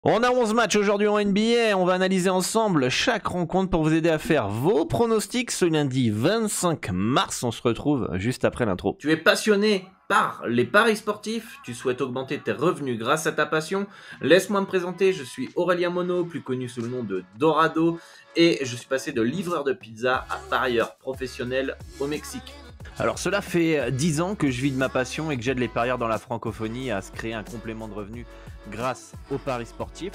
On a 11 matchs aujourd'hui en NBA, on va analyser ensemble chaque rencontre pour vous aider à faire vos pronostics ce lundi 25 mars. On se retrouve juste après l'intro. Tu es passionné par les paris sportifs, tu souhaites augmenter tes revenus grâce à ta passion. Laisse-moi me présenter, je suis Aurélien Monod, plus connu sous le nom de Dorado, et je suis passé de livreur de pizza à parieur professionnel au Mexique. Alors cela fait 10 ans que je vis de ma passion et que j'aide les parieurs dans la francophonie à se créer un complément de revenus grâce aux paris sportifs.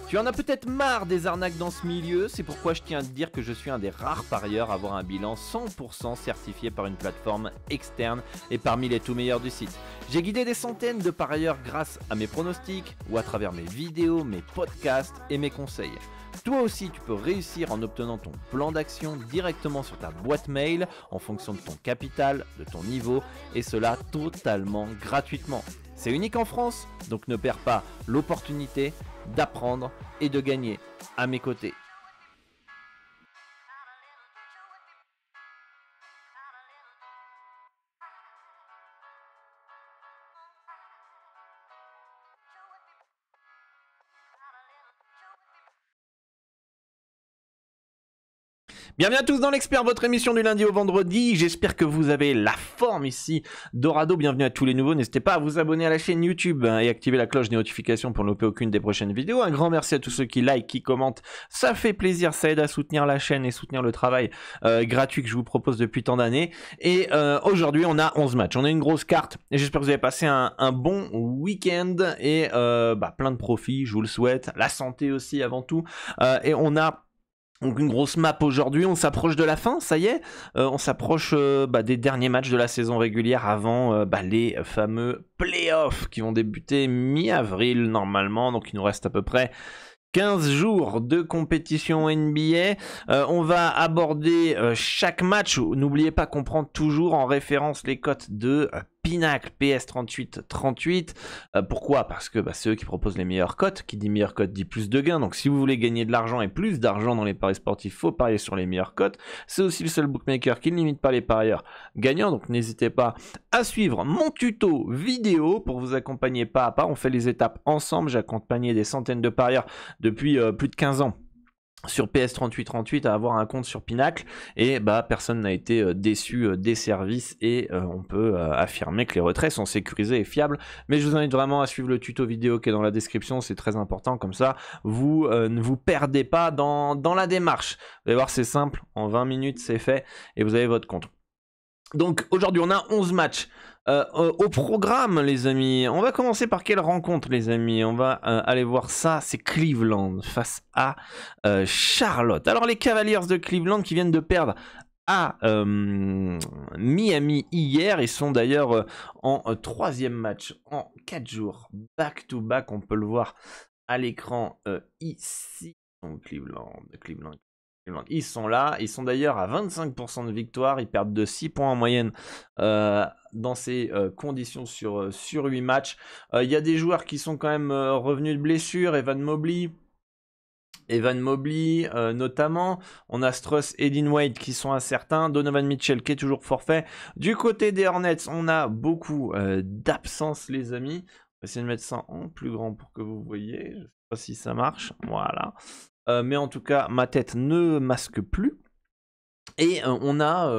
Tu en as peut-être marre des arnaques dans ce milieu, c'est pourquoi je tiens à te dire que je suis un des rares parieurs à avoir un bilan 100% certifié par une plateforme externe et parmi les tout meilleurs du site. J'ai guidé des centaines de parieurs grâce à mes pronostics ou à travers mes vidéos, mes podcasts et mes conseils. Toi aussi, tu peux réussir en obtenant ton plan d'action directement sur ta boîte mail en fonction de ton capital, de ton niveau et cela totalement gratuitement. C'est unique en France, donc ne perds pas l'opportunité d'apprendre et de gagner à mes côtés. Bienvenue à tous dans l'Expert, votre émission du lundi au vendredi. J'espère que vous avez la forme ici. Dorado, bienvenue à tous les nouveaux. N'hésitez pas à vous abonner à la chaîne YouTube et activer la cloche des notifications pour ne louper aucune des prochaines vidéos. Un grand merci à tous ceux qui like, qui commentent. Ça fait plaisir, ça aide à soutenir la chaîne et soutenir le travail gratuit que je vous propose depuis tant d'années. Et aujourd'hui, on a 11 matchs. On a une grosse carte et j'espère que vous avez passé un bon week-end et plein de profits, je vous le souhaite. La santé aussi avant tout. Et on a... Donc une grosse map aujourd'hui, on s'approche de la fin, ça y est, on s'approche des derniers matchs de la saison régulière avant les fameux playoffs qui vont débuter mi-avril normalement, donc il nous reste à peu près 15 jours de compétition NBA. On va aborder chaque match. N'oubliez pas qu'on prend toujours en référence les cotes de Pinacle PS3838. Pourquoi ? Parce que c'est eux qui proposent les meilleures cotes. Qui dit meilleures cotes dit plus de gains. Donc si vous voulez gagner de l'argent et plus d'argent dans les paris sportifs, faut parier sur les meilleures cotes. C'est aussi le seul bookmaker qui ne limite pas les parieurs gagnants. Donc n'hésitez pas à suivre mon tuto vidéo pour vous accompagner pas à pas. On fait les étapes ensemble. J'ai accompagné des centaines de parieurs depuis plus de 15 ans sur PS3838 à avoir un compte sur Pinacle et personne n'a été déçu des services et on peut affirmer que les retraits sont sécurisés et fiables. Mais je vous invite vraiment à suivre le tuto vidéo qui est dans la description, c'est très important, comme ça vous ne vous perdez pas dans la démarche. Vous allez voir, c'est simple, en 20 minutes c'est fait et vous avez votre compte. Donc aujourd'hui on a 11 matchs au programme les amis. On va commencer par quelle rencontre les amis? On va aller voir ça, c'est Cleveland face à Charlotte. Alors les Cavaliers de Cleveland qui viennent de perdre à Miami hier. Ils sont d'ailleurs en troisième match en 4 jours back to back, on peut le voir à l'écran ici. Donc Cleveland. Ils sont là, ils sont d'ailleurs à 25% de victoire, ils perdent de 6 points en moyenne dans ces conditions sur 8 matchs. Il y a des joueurs qui sont quand même revenus de blessure, Evan Mobley notamment, on a Struss et Dean Wade qui sont incertains, Donovan Mitchell qui est toujours forfait. Du côté des Hornets, on a beaucoup d'absences les amis. On va essayer de mettre ça en plus grand pour que vous voyez, je ne sais pas si ça marche, voilà. Mais en tout cas, ma tête ne masque plus. Et on a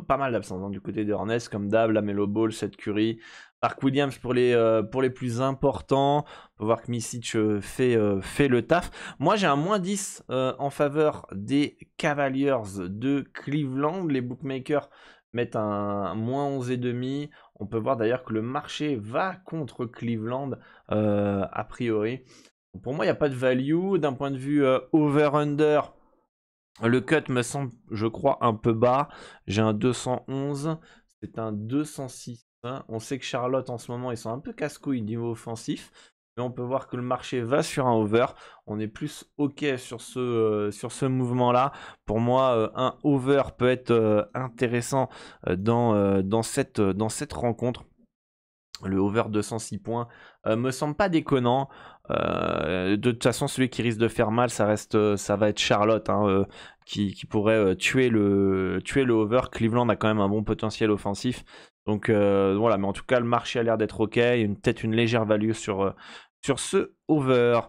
pas mal d'absences du côté des Hornets, comme Dab, LaMelo Ball, Seth Curry, Mark Williams pour les plus importants. On peut voir que Micic fait le taf. Moi, j'ai un moins 10 en faveur des Cavaliers de Cleveland. Les bookmakers mettent un moins 11,5. On peut voir d'ailleurs que le marché va contre Cleveland a priori. Pour moi, il n'y a pas de value. D'un point de vue over-under, le cut me semble, je crois, un peu bas. J'ai un 211, c'est un 206. Hein. On sait que Charlotte, en ce moment, ils sont un peu casse-couilles niveau offensif. Mais on peut voir que le marché va sur un over. On est plus OK sur ce mouvement-là. Pour moi, un over peut être intéressant dans cette rencontre. Le over 206 points me semble pas déconnant. De toute façon, celui qui risque de faire mal, ça va être Charlotte qui pourrait tuer le over. Cleveland a quand même un bon potentiel offensif. Donc voilà, mais en tout cas, le marché a l'air d'être OK. Il y a peut-être une légère value sur sur ce over.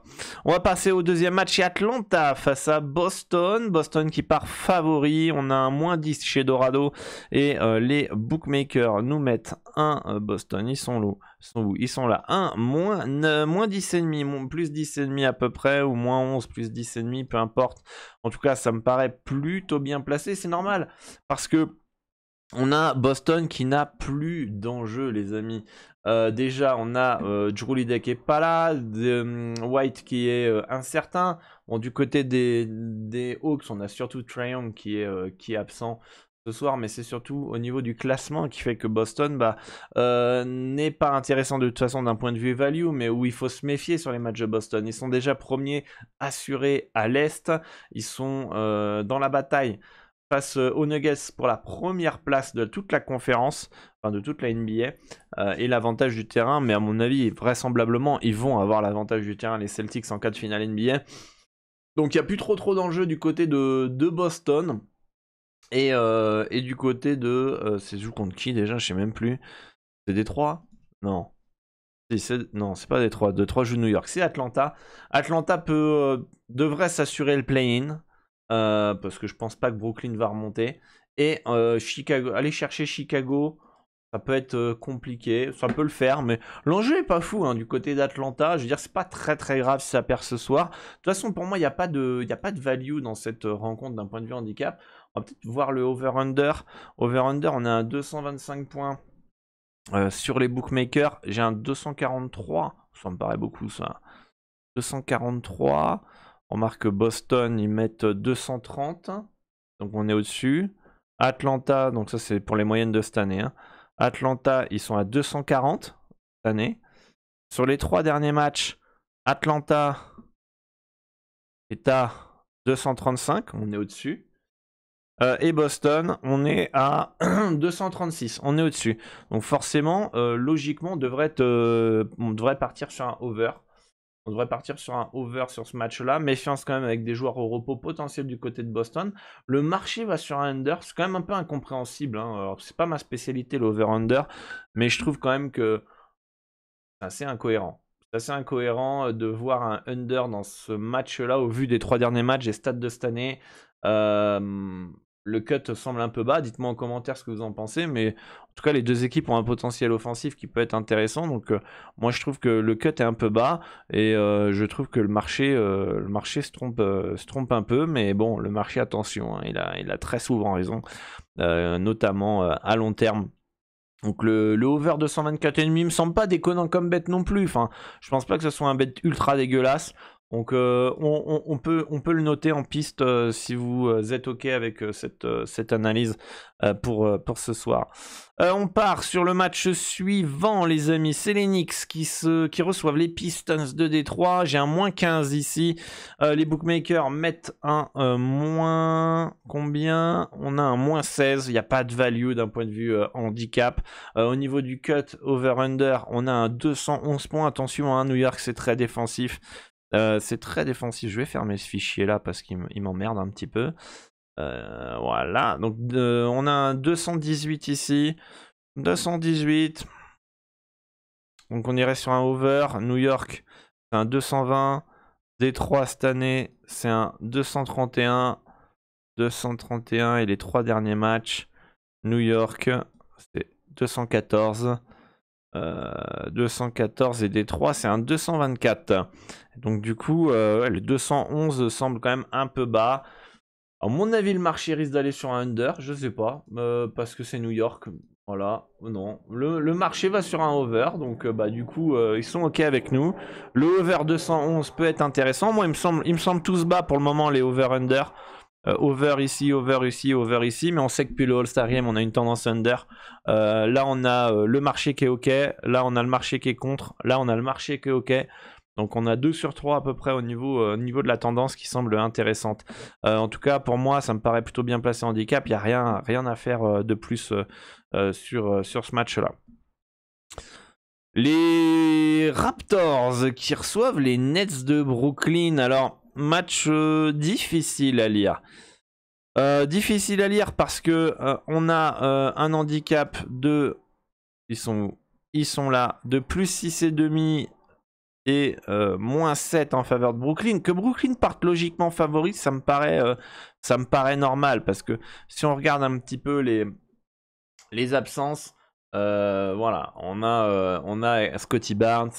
On va passer au deuxième match chez Atlanta face à Boston. Boston qui part favori. On a un moins 10 chez Dorado. Et les bookmakers nous mettent un Boston. Ils sont où? Ils sont là. Un moins 10,5. Plus 10,5 à peu près. Ou moins 11 plus 10,5. Peu importe. En tout cas, ça me paraît plutôt bien placé. C'est normal. Parce que on a Boston qui n'a plus d'enjeu, les amis. Déjà, on a Drew Holiday qui est pas là, White qui est incertain. Bon, du côté des Hawks, on a surtout Trae Young qui est absent ce soir, mais c'est surtout au niveau du classement qui fait que Boston n'est pas intéressant de toute façon d'un point de vue value, mais où il faut se méfier sur les matchs de Boston. Ils sont déjà premiers assurés à l'Est. Ils sont dans la bataille face aux Nuggets pour la première place de toute la conférence, enfin de toute la NBA, et l'avantage du terrain, mais à mon avis, vraisemblablement, ils vont avoir l'avantage du terrain, les Celtics, en cas de finale NBA. Donc il n'y a plus trop d'enjeux du côté de Boston, et du côté de... c'est joue contre qui déjà? Je sais même plus. C'est Détroit? Non. Non, c'est pas Détroit. Détroit joue New York. C'est Atlanta. Atlanta devrait s'assurer le play-in. Parce que je pense pas que Brooklyn va remonter. Et Chicago, aller chercher Chicago, ça peut être compliqué, ça peut le faire, mais l'enjeu est pas fou hein, du côté d'Atlanta. Je veux dire, c'est pas très grave si ça perd ce soir. De toute façon, pour moi, il n'y a pas de value dans cette rencontre d'un point de vue handicap. On va peut-être voir le over-under. Over-under, on a un 225 points sur les bookmakers. J'ai un 243, ça me paraît beaucoup ça. 243. On marque Boston, ils mettent 230. Donc on est au-dessus. Atlanta, donc ça c'est pour les moyennes de cette année. Hein. Atlanta, ils sont à 240 cette année. Sur les 3 derniers matchs, Atlanta est à 235. On est au-dessus. Et Boston, on est à 236. On est au-dessus. Donc forcément, logiquement, on devrait partir sur un over. On devrait partir sur un over sur ce match-là. Méfiance quand même avec des joueurs au repos potentiel du côté de Boston. Le marché va sur un under. C'est quand même un peu incompréhensible. Hein. Alors, c'est pas ma spécialité, l'over-under. Mais je trouve quand même que c'est assez incohérent. C'est assez incohérent de voir un under dans ce match-là au vu des 3 derniers matchs et stats de cette année. Le cut semble un peu bas. Dites-moi en commentaire ce que vous en pensez. Mais en tout cas, les deux équipes ont un potentiel offensif qui peut être intéressant. Donc, moi, je trouve que le cut est un peu bas. Et je trouve que le marché se trompe un peu. Mais bon, le marché, attention, hein, il a très souvent raison. Notamment à long terme. Donc le over 224,5 me semble pas déconnant comme bet non plus. Enfin, je pense pas que ce soit un bet ultra dégueulasse. Donc on peut le noter en piste si vous êtes ok avec cette analyse pour ce soir. On part sur le match suivant les amis. C'est les Knicks qui reçoivent les Pistons de Détroit. J'ai un moins 15 ici. Les bookmakers mettent un moins combien? On a un moins 16. Il n'y a pas de value d'un point de vue handicap. Au niveau du cut over-under, on a un 211 points. Attention, hein, New York c'est très défensif. Je vais fermer ce fichier là parce qu'il m'emmerde un petit peu. Voilà, donc on a un 218 ici. 218. Donc on irait sur un over. New York, c'est un 220. Détroit cette année, c'est un 231. 231 et les 3 derniers matchs. New York, c'est 214. 214 et Détroit c'est un 224. Donc du coup le 211 semble quand même un peu bas. À mon avis le marché risque d'aller sur un under, je sais pas, parce que c'est New York. Voilà, non, le marché va sur un over, donc du coup ils sont ok avec nous. Le over 211 peut être intéressant. Moi il me semble tous bas pour le moment les over-under. Over ici, over ici, over ici, mais on sait que depuis le All-Star Game, on a une tendance under. Là, on a le marché qui est OK. Là, on a le marché qui est contre. Là, on a le marché qui est OK. Donc, on a 2 sur 3 à peu près au niveau de la tendance qui semble intéressante. En tout cas, pour moi, ça me paraît plutôt bien placé handicap. Il n'y a rien à faire de plus sur ce match-là. Les Raptors qui reçoivent les Nets de Brooklyn. Alors, match difficile à lire. Difficile à lire parce que on a un handicap de... Ils sont là. De plus 6,5 et moins 7 en faveur de Brooklyn. Que Brooklyn parte logiquement favori, ça me paraît normal, parce que si on regarde un petit peu les absences, voilà, on a Scotty Barnes,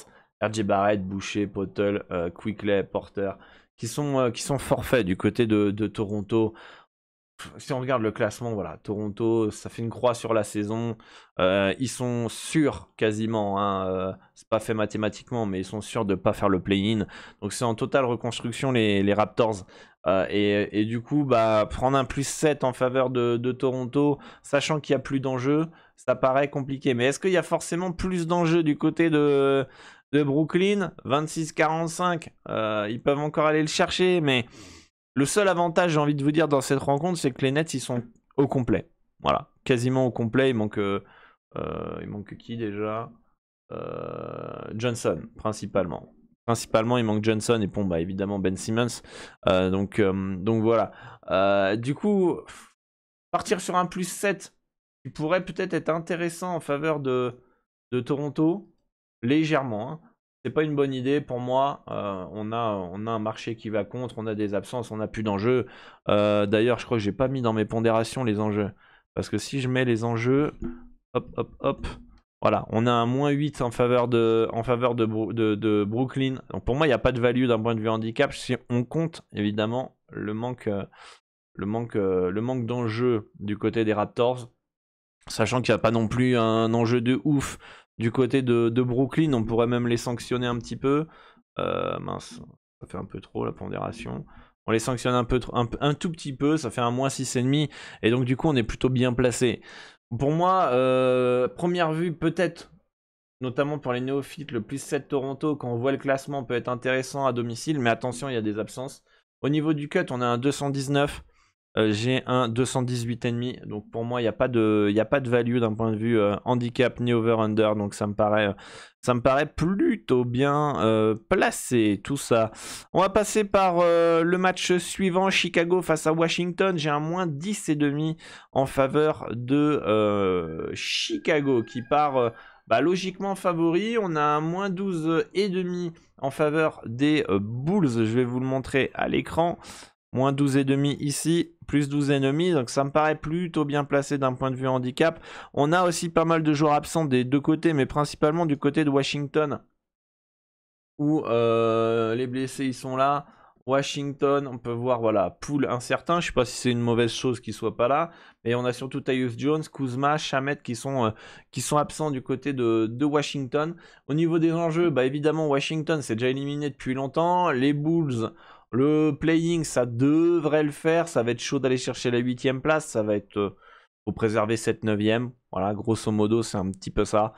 RJ Barrett, Boucher, Poeltl, Quickley, Porter, qui sont forfaits du côté de Toronto. Si on regarde le classement, voilà, Toronto, ça fait une croix sur la saison. Ils sont sûrs quasiment, hein, c'est pas fait mathématiquement, mais ils sont sûrs de ne pas faire le play-in. Donc c'est en totale reconstruction les Raptors. Et du coup, bah, prendre un plus 7 en faveur de Toronto, sachant qu'il n'y a plus d'enjeux, ça paraît compliqué. Mais est-ce qu'il y a forcément plus d'enjeux du côté de Brooklyn? 26-45, ils peuvent encore aller le chercher, mais le seul avantage, j'ai envie de vous dire, dans cette rencontre, c'est que les Nets, ils sont au complet. Voilà, quasiment au complet. Il manque qui déjà? Johnson, principalement. Principalement, il manque Johnson et bon, bah, évidemment Ben Simmons. Donc voilà. Du coup, partir sur un plus 7, qui pourrait peut-être être intéressant en faveur de Toronto, légèrement, hein. C'est pas une bonne idée pour moi. On a un marché qui va contre, on a des absences, on n'a plus d'enjeux. D'ailleurs, je crois que j'ai pas mis dans mes pondérations les enjeux. Parce que si je mets les enjeux, hop, voilà, on a un moins 8 en faveur de Brooklyn. Donc pour moi, il n'y a pas de value d'un point de vue handicap. Si on compte évidemment le manque d'enjeux du côté des Raptors, sachant qu'il n'y a pas non plus un enjeu de ouf du côté de Brooklyn, on pourrait même les sanctionner un petit peu. Mince, ça fait un peu trop la pondération. On les sanctionne un tout petit peu, ça fait un moins 6,5. Et donc du coup, on est plutôt bien placé. Pour moi, première vue, peut-être, notamment pour les néophytes, le plus 7 Toronto, quand on voit le classement, peut être intéressant à domicile. Mais attention, il y a des absences. Au niveau du cut, on a un 219. J'ai un 218,5, donc pour moi il n'y a pas de value d'un point de vue handicap ni over-under, donc ça me paraît plutôt bien placé tout ça. On va passer par le match suivant, Chicago face à Washington. J'ai un moins 10,5 en faveur de Chicago qui part logiquement favori. On a un moins 12,5 en faveur des Bulls, je vais vous le montrer à l'écran. Moins 12,5 ici, plus 12,5, donc ça me paraît plutôt bien placé d'un point de vue handicap. On a aussi pas mal de joueurs absents des deux côtés, mais principalement du côté de Washington, où les blessés ils sont là. Washington, on peut voir, voilà, Poole incertain. Je ne sais pas si c'est une mauvaise chose qu'il ne soit pas là. Mais on a surtout Tyus Jones, Kuzma, Shamet qui sont absents du côté de Washington. Au niveau des enjeux, bah évidemment, Washington c'est déjà éliminé depuis longtemps. Les Bulls, le playing, ça devrait le faire. Ça va être chaud d'aller chercher la 8e place. Ça va être... faut préserver cette 9e. Voilà, grosso modo, c'est un petit peu ça.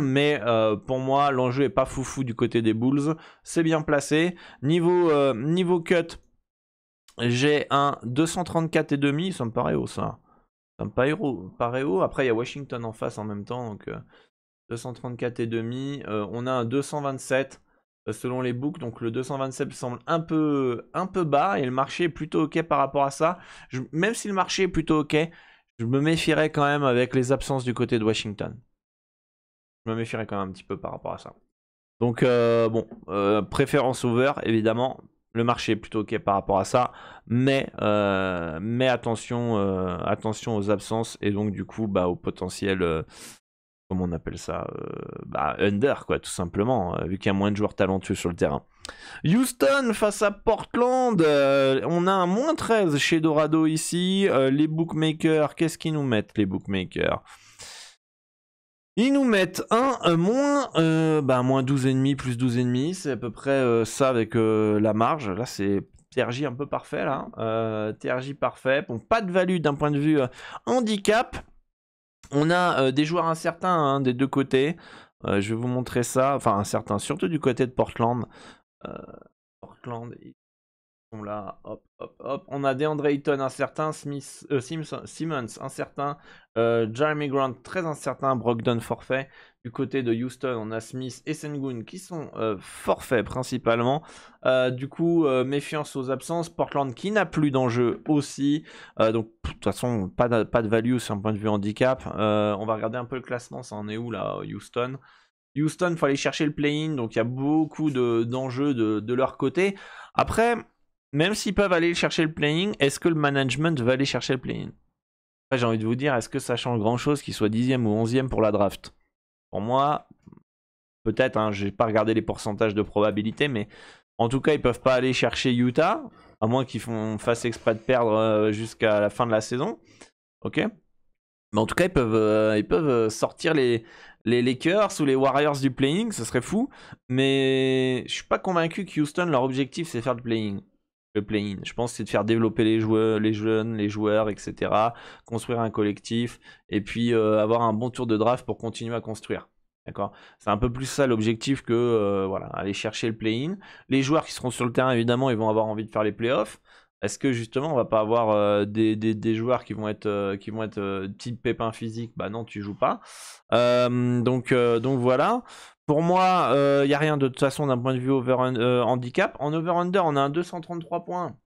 Mais pour moi, l'enjeu est pas foufou du côté des Bulls. C'est bien placé. Niveau cut, j'ai un 234,5. Ça me paraît haut, ça. Ça me paraît haut. Après, il y a Washington en face en même temps. Donc 234,5. On a un 227 selon les books. Donc le 227 semble un peu bas. Et le marché est plutôt OK par rapport à ça. Même si le marché est plutôt OK, je me méfierais quand même avec les absences du côté de Washington. Je me méfierais quand même un petit peu par rapport à ça. Donc préférence over, évidemment. Le marché est plutôt OK par rapport à ça. Mais attention aux absences. Et donc du coup, au potentiel... comment on appelle ça, under, quoi, tout simplement, vu qu'il y a moins de joueurs talentueux sur le terrain. Houston face à Portland, on a un moins 13 chez Dorado ici. Les bookmakers, qu'est-ce qu'ils nous mettent, les bookmakers? Ils nous mettent moins 12,5, plus 12,5, c'est à peu près ça avec la marge. Là, c'est TRJ un peu parfait, là. TRJ parfait. Bon, pas de value d'un point de vue handicap. On a des joueurs incertains des deux côtés. Je vais vous montrer ça. Enfin, incertains, surtout du côté de Portland. Portland, ils sont là. Hop. On a DeAndre Ayton incertain. Simmons incertain. Jeremy Grant très incertain. Brogdon forfait. Du côté de Houston, on a Smith et Sengun qui sont forfaits principalement. Du coup, méfiance aux absences. Portland qui n'a plus d'enjeu aussi. Donc, de toute façon, pas de value sur un point de vue handicap. On va regarder un peu le classement. Ça en est où là, Houston? Houston, il faut aller chercher le play-in, donc il y a beaucoup d'enjeux de leur côté. Après, même s'ils peuvent aller chercher le play-in, est-ce que le management va aller chercher le play-in? Après, j'ai envie de vous dire, est-ce que ça change grand-chose qu'ils soient 10e ou 11e pour la draft? Pour moi, peut-être, hein, j'ai pas regardé les pourcentages de probabilité, mais en tout cas, ils peuvent pas aller chercher Utah, à moins qu'ils fassent exprès de perdre jusqu'à la fin de la saison. Ok? Mais en tout cas, ils peuvent sortir les Lakers ou les Warriors du playing, ce serait fou. Mais je suis pas convaincu que Houston, leur objectif, c'est faire le playing. Le play-in. Je pense que c'est de faire développer les jeunes, les joueurs, etc. Construire un collectif et puis avoir un bon tour de draft pour continuer à construire. D'accord. C'est un peu plus ça l'objectif que voilà, aller chercher le play-in. Les joueurs qui seront sur le terrain, évidemment, ils vont avoir envie de faire les playoffs. Est-ce que justement on va pas avoir des joueurs qui vont être type pépin physique? Bah non, tu joues pas. Donc voilà. Pour moi, il n'y a rien de toute façon d'un point de vue handicap. En over-under, on a un 233 points.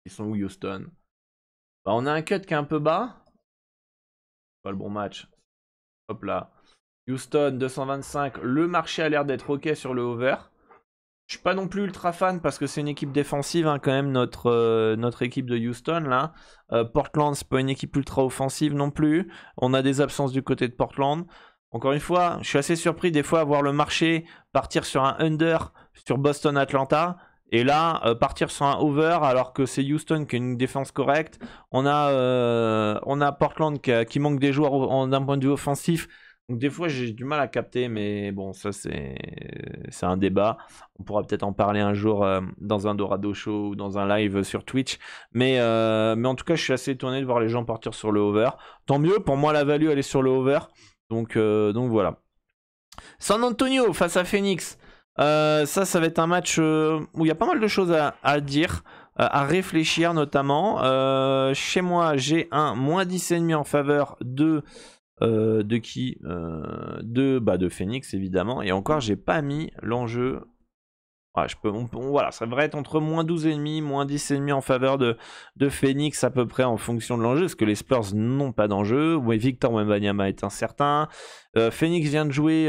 Ils sont où Houston? Bah, on a un cut qui est un peu bas. Pas le bon match. Hop là. Houston 225. Le marché a l'air d'être ok sur le over. Je suis pas non plus ultra fan parce que c'est une équipe défensive, hein, quand même, notre équipe de Houston là. Portland, c'est pas une équipe ultra offensive non plus. On a des absences du côté de Portland. Encore une fois, je suis assez surpris des fois à voir le marché partir sur un under sur Boston-Atlanta. Et là, partir sur un over alors que c'est Houston qui a une défense correcte. On a Portland qui manque des joueurs d'un point de vue offensif. Donc des fois j'ai du mal à capter, mais bon, ça c'est un débat. On pourra peut-être en parler un jour dans un Dorado Show ou dans un live sur Twitch. Mais en tout cas, je suis assez étonné de voir les gens partir sur le over. Tant mieux, pour moi la value elle est sur le over. Donc voilà. San Antonio face à Phoenix. Ça va être un match où il y a pas mal de choses à dire, à réfléchir notamment. Chez moi, j'ai un moins 10,5 en faveur de qui de Phoenix évidemment. Et encore, j'ai pas mis l'enjeu. Ouais, voilà, ça devrait être entre moins 12,5, moins 10,5 en faveur de Phoenix à peu près en fonction de l'enjeu, parce que les Spurs n'ont pas d'enjeu. Ouais, Victor Wembanyama est incertain. Phoenix vient de jouer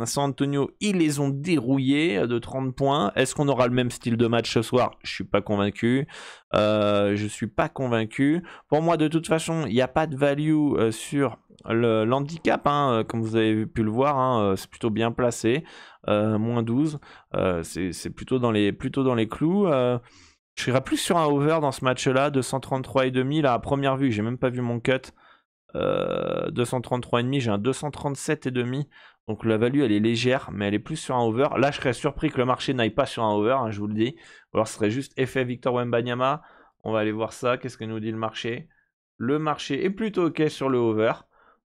San Antonio, ils les ont dérouillés de 30 points. Est-ce qu'on aura le même style de match ce soir? Je suis pas convaincu. Pour moi, de toute façon, il n'y a pas de value sur l'handicap, hein, comme vous avez pu le voir, hein, c'est plutôt bien placé. Moins 12, c'est plutôt dans les clous. Je serais plus sur un over dans ce match-là, 233,5 là à première vue. J'ai même pas vu mon cut. 233,5, j'ai un 237,5. Donc la value elle est légère, mais elle est plus sur un over. Là, je serais surpris que le marché n'aille pas sur un over, hein, je vous le dis. Ou alors ce serait juste effet Victor Wembanyama. On va aller voir ça. Qu'est-ce que nous dit le marché? Le marché est plutôt ok sur le over.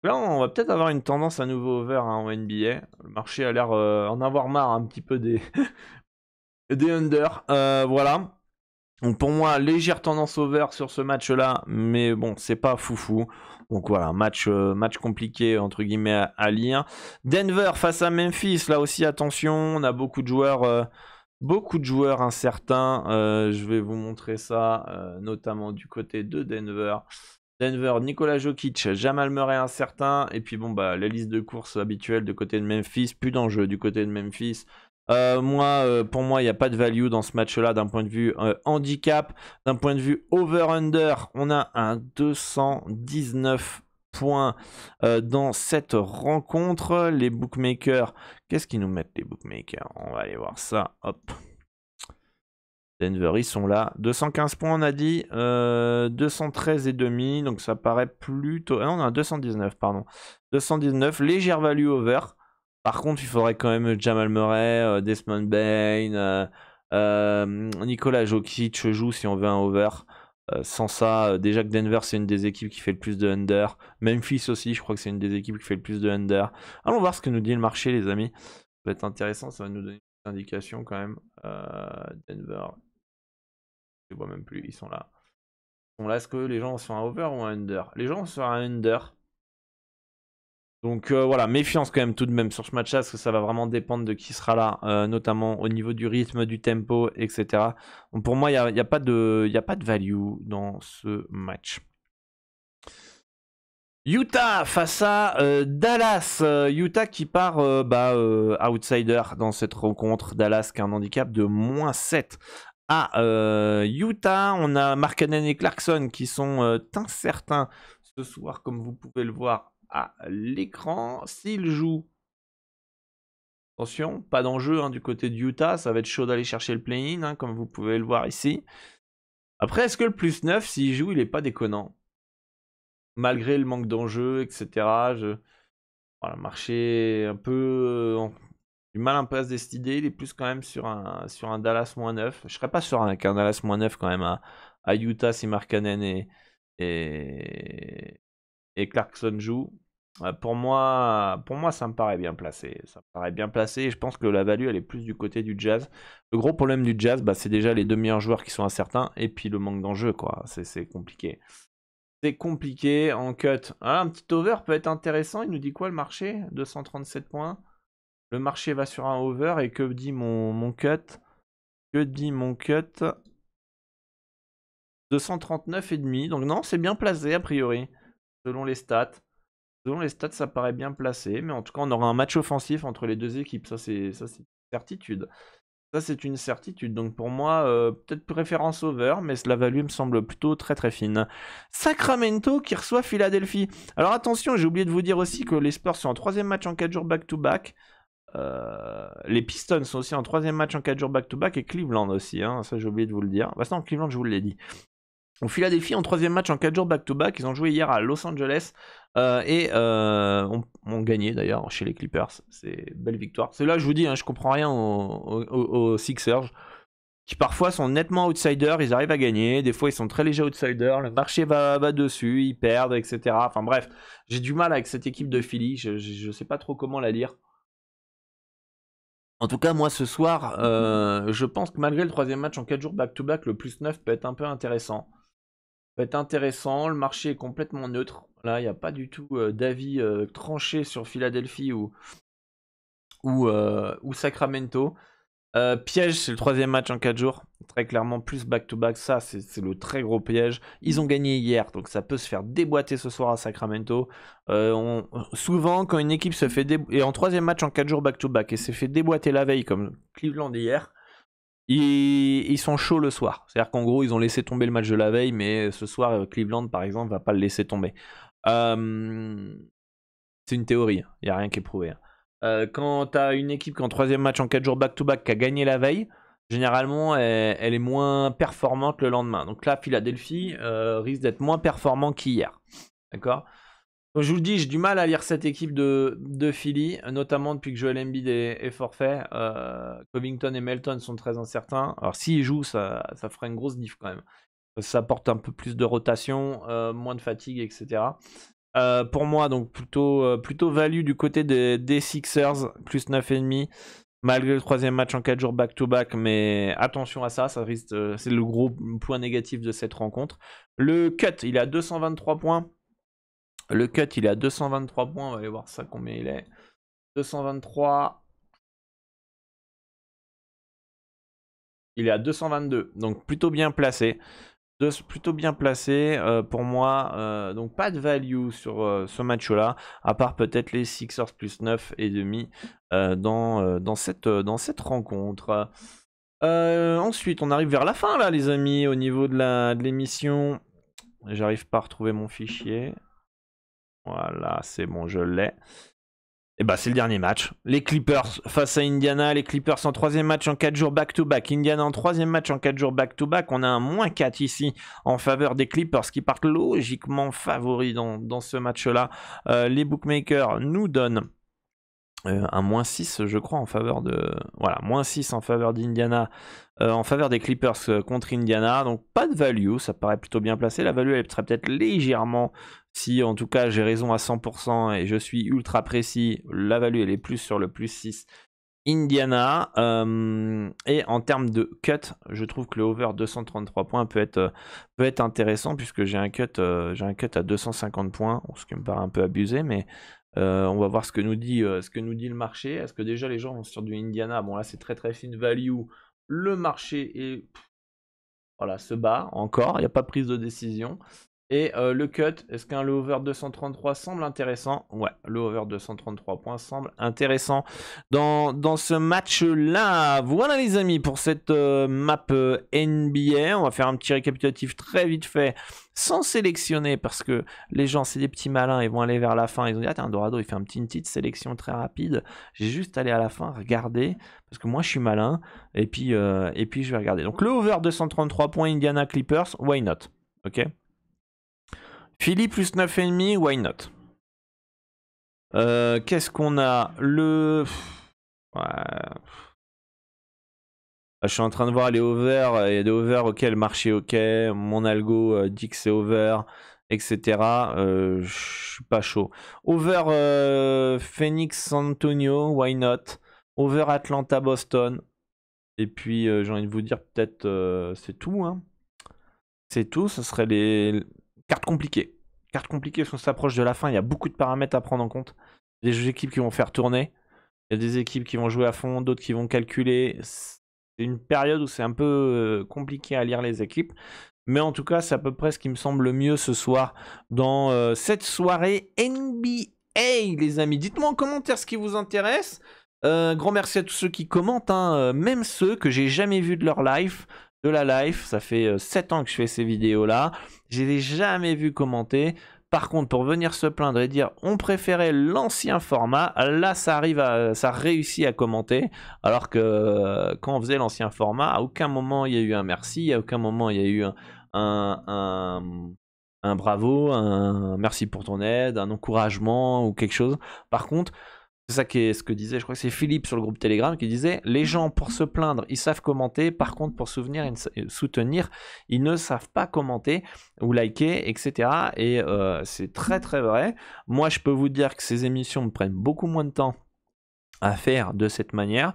Là, on va peut-être avoir une tendance à nouveau over, hein, en NBA. Le marché a l'air en avoir marre un petit peu des, des under. Voilà. Donc pour moi, légère tendance over sur ce match-là, mais bon, c'est pas foufou. Donc voilà, match compliqué entre guillemets à lire. Denver face à Memphis, là aussi attention, on a beaucoup de joueurs incertains. Je vais vous montrer ça, notamment du côté de Denver. Nikola Jokic, Jamal Murray incertain. Et puis bon, bah, la liste de courses habituelle de côté de Memphis. Plus d'enjeux du côté de Memphis. Pour moi, il n'y a pas de value dans ce match-là d'un point de vue handicap. D'un point de vue over-under, on a un 219 points dans cette rencontre. Les bookmakers, qu'est-ce qu'ils nous mettent les bookmakers? On va aller voir ça. Hop. Denver, ils sont là. 215 points, on a dit. 213,5. Donc ça paraît plutôt. Ah non, on a 219, pardon. 219, légère value over. Par contre, il faudrait quand même Jamal Murray, Desmond Bane, Nikola Jokic joue si on veut un over. Sans ça, déjà que Denver, c'est une des équipes qui fait le plus de under. Memphis aussi, je crois que c'est une des équipes qui fait le plus de under. Allons voir ce que nous dit le marché, les amis. Ça va être intéressant, ça va nous donner une indication quand même. Denver. Je vois même plus, ils sont là. Bon, là, est-ce que les gens sont un over ou un under? Les gens sont un under. Donc voilà, méfiance quand même tout de même sur ce match-là, parce que ça va vraiment dépendre de qui sera là, notamment au niveau du rythme, du tempo, etc. Donc pour moi, il n'y a pas de value dans ce match. Utah face à Dallas. Utah qui part outsider dans cette rencontre. Dallas qui a un handicap de -7. Utah, on a Markkanen et Clarkson qui sont incertains ce soir, comme vous pouvez le voir à l'écran. S'ils jouent, attention, pas d'enjeu du côté de Utah, ça va être chaud d'aller chercher le play-in, comme vous pouvez le voir ici. Après, est-ce que le +9, s'il joue, il est pas déconnant? Malgré le manque d'enjeu, etc. Voilà, marché un peu... du mal un peu à se décider. Il est plus quand même sur un Dallas -9. Je serais pas sur un Dallas -9 quand même à Utah si Markkanen et Clarkson jouent. Pour moi, ça me paraît bien placé. Ça me paraît bien placé et je pense que la value, elle est plus du côté du Jazz. Le gros problème du Jazz, c'est déjà les deux meilleurs joueurs qui sont incertains et puis le manque d'enjeu, quoi. C'est compliqué. C'est compliqué en cut. Ah, un petit over peut être intéressant. Il nous dit quoi le marché? 237 points. Le marché va sur un over et que dit mon cut? Que dit mon cut? 239,5. Donc non, c'est bien placé a priori. Selon les stats. Selon les stats, ça paraît bien placé. Mais en tout cas, on aura un match offensif entre les deux équipes. Ça, c'est une certitude. Ça, c'est une certitude. Donc pour moi, peut-être préférence over, mais la value me semble plutôt très très fine. Sacramento qui reçoit Philadelphie. Alors attention, j'ai oublié de vous dire aussi que les Spurs sont en 3e match en 4 jours back-to-back. Les Pistons sont aussi en 3e match en 4 jours back-to-back et Cleveland aussi. Ça, j'ai oublié de vous le dire. Bah, non, Cleveland, je vous l'ai dit. Donc Philadelphie en 3e match en 4 jours back-to-back. Ils ont joué hier à Los Angeles et ont gagné d'ailleurs chez les Clippers. C'est belle victoire. C'est là, je vous dis, je comprends rien aux Sixers qui parfois sont nettement outsiders. Ils arrivent à gagner. Des fois, ils sont très légers outsiders. Le marché va dessus. Ils perdent, etc. Enfin bref, j'ai du mal avec cette équipe de Philly. Je sais pas trop comment la lire. En tout cas, moi ce soir, je pense que malgré le 3e match en 4 jours back-to-back, le +9 peut être un peu intéressant. Le marché est complètement neutre. Là, il n'y a pas du tout d'avis tranché sur Philadelphie ou Sacramento. Piège, c'est le 3e match en 4 jours. Très clairement, plus back-to-back, ça, c'est le très gros piège. Ils ont gagné hier, donc ça peut se faire déboîter ce soir à Sacramento. Souvent, quand une équipe se fait et en 3e match en 4 jours back-to-back et s'est fait déboîter la veille, comme Cleveland hier, ils sont chauds le soir. C'est-à-dire qu'en gros, ils ont laissé tomber le match de la veille, mais ce soir, Cleveland, par exemple, va pas le laisser tomber. C'est une théorie, il n'y a rien qui est prouvé. Quand tu as une équipe qui en 3e match en 4 jours back-to-back qui a gagné la veille, généralement, elle est moins performante le lendemain. Donc là, Philadelphie risque d'être moins performant qu'hier. D'accord? Donc, je vous le dis, j'ai du mal à lire cette équipe de Philly, notamment depuis que Joel Embiid est forfait. Covington et Melton sont très incertains. Alors s'ils jouent, ça ferait une grosse diff quand même. Ça apporte un peu plus de rotation, moins de fatigue, etc. Pour moi, donc plutôt value du côté des Sixers, +9,5. Malgré le 3e match en 4 jours back-to-back, mais attention à ça risque, c'est le gros point négatif de cette rencontre. Le cut, il est à 223 points. Le cut, il est à 223 points. On va aller voir ça, combien il est. 223. Il est à 222. Donc, plutôt bien placé. Plutôt bien placé pour moi. Donc, pas de value sur ce match-là. À part peut-être les Sixers +9,5 dans cette rencontre. Ensuite, on arrive vers la fin, là, les amis, au niveau de l'émission. J'arrive pas à retrouver mon fichier. Voilà, c'est bon, je l'ai. Et bah, c'est le dernier match. Les Clippers face à Indiana. Les Clippers en 3e match en 4 jours back-to-back. Indiana en 3e match en 4 jours back-to-back. On a un -4 ici en faveur des Clippers qui partent logiquement favoris dans ce match-là. Les bookmakers nous donnent un -6, je crois, en faveur de... Voilà, -6 en faveur d'Indiana, en faveur des Clippers contre Indiana. Donc pas de value, ça paraît plutôt bien placé. La value, elle serait peut-être légèrement, si en tout cas j'ai raison à 100% et je suis ultra précis, la value, elle est plus sur le +6 Indiana. Et en termes de cut, je trouve que le over 233 points peut être intéressant puisque j'ai un cut à 250 points, ce qui me paraît un peu abusé, mais... on va voir ce que nous dit le marché. Est-ce que déjà les gens vont sur du Indiana? Bon, là c'est très très fine value. Le marché est, voilà, se bat encore. Il n'y a pas de prise de décision. Et le cut, est-ce qu'un le over 233 semble intéressant? Ouais, le over 233 points semble intéressant dans ce match-là. Voilà les amis pour cette map NBA. On va faire un petit récapitulatif très vite fait, sans sélectionner, parce que les gens, c'est des petits malins, ils vont aller vers la fin. Ils ont dit, ah tiens, Dorado, il fait une petite sélection très rapide. J'ai juste allé à la fin, regarder, parce que moi, je suis malin. Et puis je vais regarder. Donc le over 233 points Indiana Clippers, why not? Ok. Philly plus 9,5, why not? Qu'est-ce qu'on a? Ouais. Je suis en train de voir les over. Il y a des over, ok, le marché, ok. Mon algo dit que c'est over, etc. Je suis pas chaud. Over Phoenix San Antonio, why not? Over Atlanta Boston. Et puis j'ai envie de vous dire peut-être c'est tout. Hein. C'est tout, ce serait les cartes compliquées. Cartes compliquées, parce qu'on s'approche de la fin, il y a beaucoup de paramètres à prendre en compte. Il y a des équipes qui vont faire tourner, il y a des équipes qui vont jouer à fond, d'autres qui vont calculer. C'est une période où c'est un peu compliqué à lire les équipes. Mais en tout cas, c'est à peu près ce qui me semble le mieux ce soir dans cette soirée NBA, les amis. Dites-moi en commentaire ce qui vous intéresse. Grand merci à tous ceux qui commentent, hein, même ceux que j'ai jamais vus de leur live. De la live, ça fait 7 ans que je fais ces vidéos là, je les ai jamais vus commenter. Par contre, pour venir se plaindre et dire on préférait l'ancien format, là ça réussit à commenter, alors que quand on faisait l'ancien format, à aucun moment il y a eu un merci, à aucun moment il y a eu un bravo, un merci pour ton aide, un encouragement ou quelque chose. Par contre, c'est ça qui est ce que disait, je crois que c'est Philippe sur le groupe Telegram qui disait les gens pour se plaindre, ils savent commenter, par contre pour soutenir, ils ne savent pas commenter ou liker, etc. Et c'est très très vrai. Moi je peux vous dire que ces émissions me prennent beaucoup moins de temps à faire de cette manière.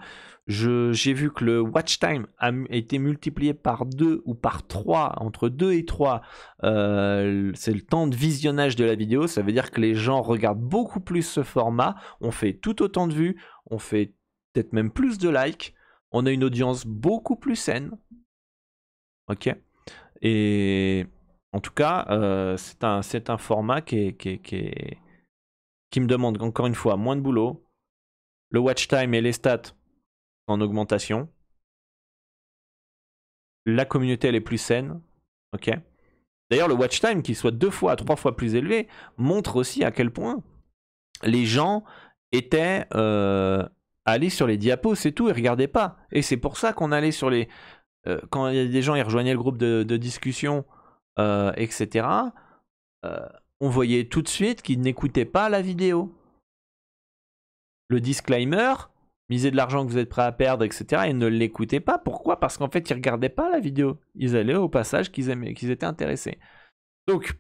J'ai vu que le watch time a été multiplié par 2 ou par 3, entre 2 et 3, c'est le temps de visionnage de la vidéo. Ça veut dire que les gens regardent beaucoup plus ce format, on fait tout autant de vues, on fait peut-être même plus de likes, on a une audience beaucoup plus saine. Ok. Et en tout cas, c'est un format qui me demande encore une fois moins de boulot. Le watch time et les stats en augmentation. La communauté elle est plus saine. Ok. D'ailleurs, le watch time, qu'il soit 2 fois à 3 fois plus élevé, montre aussi à quel point les gens étaient allés sur les diapos, c'est tout, ils regardaient pas. Et c'est pour ça qu'on allait sur les... quand il y a des gens, ils rejoignaient le groupe de discussion, etc. On voyait tout de suite qu'ils n'écoutaient pas la vidéo. Le disclaimer, misez de l'argent que vous êtes prêt à perdre, etc. Et ne l'écoutez pas. Pourquoi? Parce qu'en fait, ils ne regardaient pas la vidéo. Ils allaient au passage qu'ils étaient intéressés. Donc,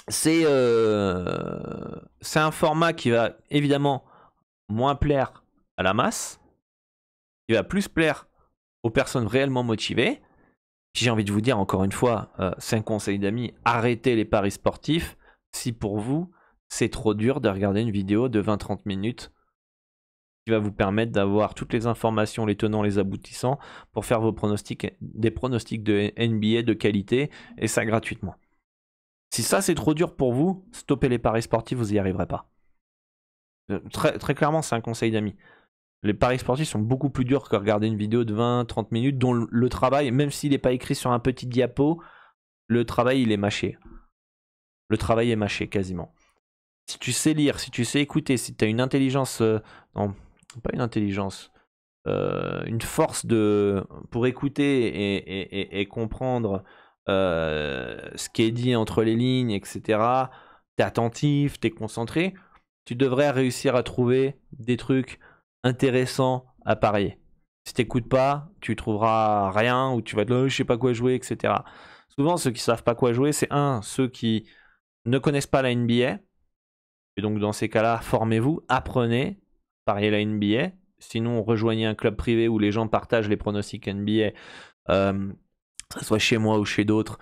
c'est un format qui va évidemment moins plaire à la masse, qui va plus plaire aux personnes réellement motivées. J'ai envie de vous dire encore une fois, c'est un conseil d'amis, arrêtez les paris sportifs si pour vous, c'est trop dur de regarder une vidéo de 20-30 minutes qui va vous permettre d'avoir toutes les informations, les tenants, les aboutissants pour faire vos pronostics, des pronostics de NBA de qualité, et ça gratuitement. Si ça c'est trop dur pour vous, stoppez les paris sportifs, vous n'y arriverez pas. Très, très clairement, c'est un conseil d'amis. Les paris sportifs sont beaucoup plus durs que regarder une vidéo de 20-30 minutes dont le travail, même s'il n'est pas écrit sur un petit diapo, le travail il est mâché. Le travail est mâché quasiment. Si tu sais lire, si tu sais écouter, si tu as une intelligence... non, pas une intelligence, une force pour écouter et comprendre ce qui est dit entre les lignes, etc. T'es attentif, t'es concentré, tu devrais réussir à trouver des trucs intéressants à parier. Si t'écoutes pas, tu trouveras rien, ou tu vas être là, je sais pas quoi jouer, etc. Souvent, ceux qui savent pas quoi jouer, c'est ceux qui ne connaissent pas la NBA. Et donc, dans ces cas-là, formez-vous, apprenez, pariez la NBA. Sinon, rejoignez un club privé où les gens partagent les pronostics NBA, que ce soit chez moi ou chez d'autres.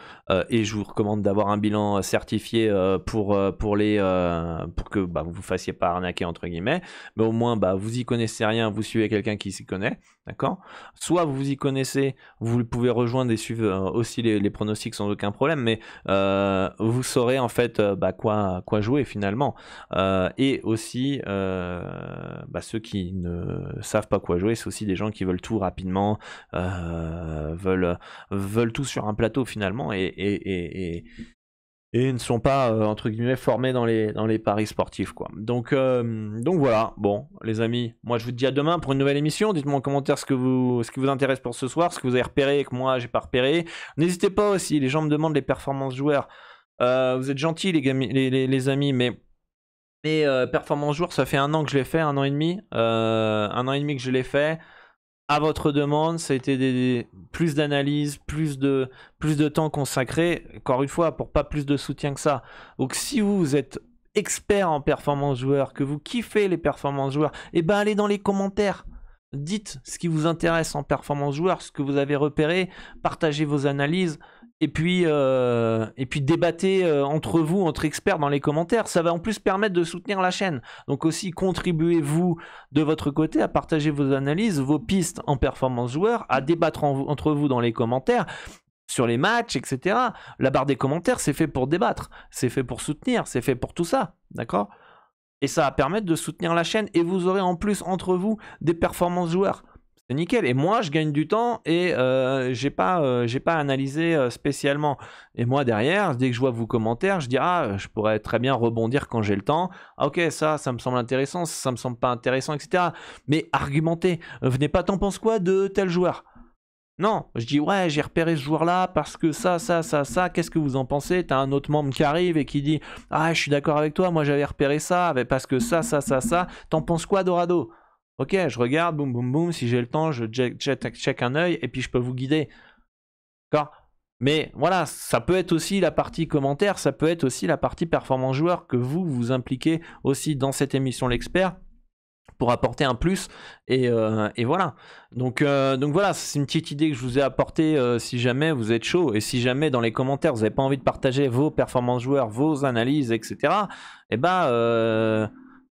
Et je vous recommande d'avoir un bilan certifié pour que vous ne vous fassiez pas arnaquer, entre guillemets. Mais au moins, vous y connaissez rien, vous suivez quelqu'un qui s'y connaît. D'accord? Soit vous vous y connaissez, vous pouvez rejoindre et suivre aussi les pronostics sans aucun problème, mais vous saurez en fait quoi jouer finalement. Et aussi, ceux qui ne savent pas quoi jouer, c'est aussi des gens qui veulent tout rapidement, veulent tout sur un plateau finalement, et ne sont pas entre guillemets formés dans les paris sportifs, quoi. Donc voilà. Bon, les amis, moi je vous dis à demain pour une nouvelle émission. Dites-moi en commentaire ce qui vous intéresse pour ce soir, ce que vous avez repéré et que moi j'ai pas repéré. N'hésitez pas aussi, les gens me demandent les performances joueurs. Vous êtes gentils les amis, mais performances joueurs, ça fait 1 an que je l'ai fait, 1 an et demi, 1 an et demi que je l'ai fait. À votre demande, ça a été plus d'analyse, plus de temps consacré, encore une fois, pour pas plus de soutien que ça. Donc si vous êtes expert en performance joueur, que vous kiffez les performances joueurs, et ben allez dans les commentaires. Dites ce qui vous intéresse en performance joueur, ce que vous avez repéré, partagez vos analyses, et puis débattez entre vous, entre experts dans les commentaires. Ça va en plus permettre de soutenir la chaîne. Donc aussi, contribuez-vous de votre côté à partager vos analyses, vos pistes en performance joueur, à débattre entre vous dans les commentaires, sur les matchs, etc. La barre des commentaires, c'est fait pour débattre, c'est fait pour soutenir, c'est fait pour tout ça, d'accord ? Et ça va permettre de soutenir la chaîne, et vous aurez en plus entre vous des performances joueurs. C'est nickel. Et moi, je gagne du temps et j'ai pas analysé spécialement. Et moi, derrière, dès que je vois vos commentaires, je dis je pourrais très bien rebondir quand j'ai le temps. Ah, ok, ça me semble intéressant, ça me semble pas intéressant, etc. Mais argumentez. Venez pas, t'en penses quoi de tel joueur? Non, je dis ouais, j'ai repéré ce joueur-là parce que ça, qu'est-ce que vous en pensez? T'as un autre membre qui arrive et qui dit je suis d'accord avec toi, moi j'avais repéré ça, parce que ça, t'en penses quoi, Dorado? Ok, je regarde, boum, boum, boum, si j'ai le temps, je check un œil et puis je peux vous guider. D'accord? Mais voilà, ça peut être aussi la partie commentaire, ça peut être aussi la partie performance joueur que vous impliquez aussi dans cette émission L'Expert, pour apporter un plus, et voilà. Donc voilà, c'est une petite idée que je vous ai apportée si jamais vous êtes chaud, et si jamais dans les commentaires vous n'avez pas envie de partager vos performances joueurs, vos analyses, etc.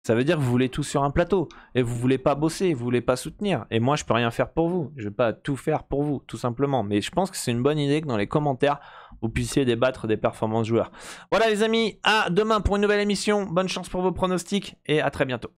Ça veut dire que vous voulez tout sur un plateau, et vous voulez pas bosser, vous voulez pas soutenir, et moi je peux rien faire pour vous, je vais pas tout faire pour vous, tout simplement. Mais je pense que c'est une bonne idée que dans les commentaires vous puissiez débattre des performances joueurs. Voilà les amis, à demain pour une nouvelle émission, bonne chance pour vos pronostics, et à très bientôt.